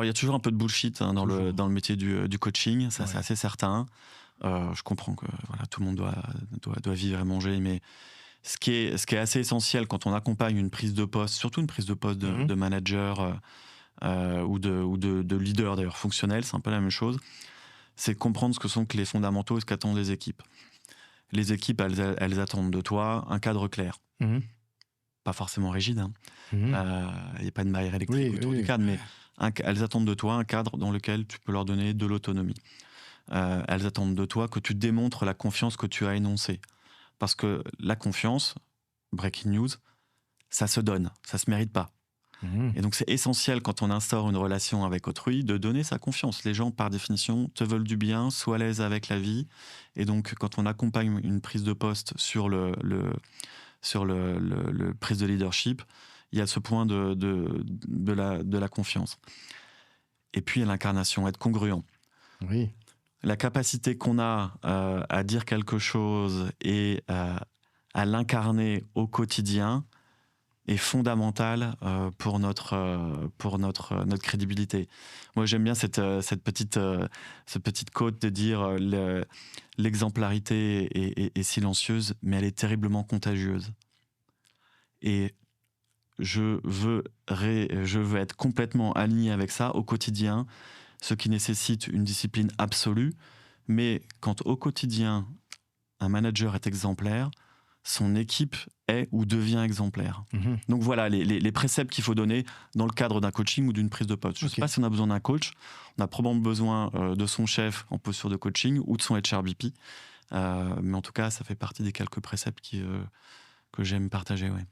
Alors, il y a toujours un peu de bullshit dans le métier du coaching, ça c'est assez certain. Je comprends que voilà, tout le monde doit vivre et manger, mais ce qui est assez essentiel quand on accompagne une prise de poste, surtout une prise de poste de manager ou de leader d'ailleurs fonctionnel, c'est un peu la même chose, c'est de comprendre ce que sont que les fondamentaux et ce qu'attendent les équipes. Les équipes, elles attendent de toi un cadre clair. Pas forcément rigide, hein. Il n'y a pas de barrière électrique autour du cadre, mais elles attendent de toi un cadre dans lequel tu peux leur donner de l'autonomie. Elles attendent de toi que tu démontres la confiance que tu as énoncée. Parce que la confiance, breaking news, ça se donne, ça se mérite pas. Et donc c'est essentiel quand on instaure une relation avec autrui de donner sa confiance. Les gens par définition te veulent du bien, soient à l'aise avec la vie. Et donc quand on accompagne une prise de poste sur le prise de leadership, il y a ce point de la confiance. Et puis l'incarnation, être congruent. Oui. La capacité qu'on a à dire quelque chose et à l'incarner au quotidien est fondamentale pour notre crédibilité. Moi, j'aime bien cette petite quote de dire l'exemplarité est silencieuse, mais elle est terriblement contagieuse. Et je veux être complètement aligné avec ça au quotidien, ce qui nécessite une discipline absolue. Mais quand au quotidien, un manager est exemplaire, son équipe est ou devient exemplaire. Donc voilà les préceptes qu'il faut donner dans le cadre d'un coaching ou d'une prise de poste. Je ne sais pas si on a besoin d'un coach. On a probablement besoin de son chef en posture de coaching ou de son HRBP. Mais en tout cas, ça fait partie des quelques préceptes que j'aime partager. Ouais.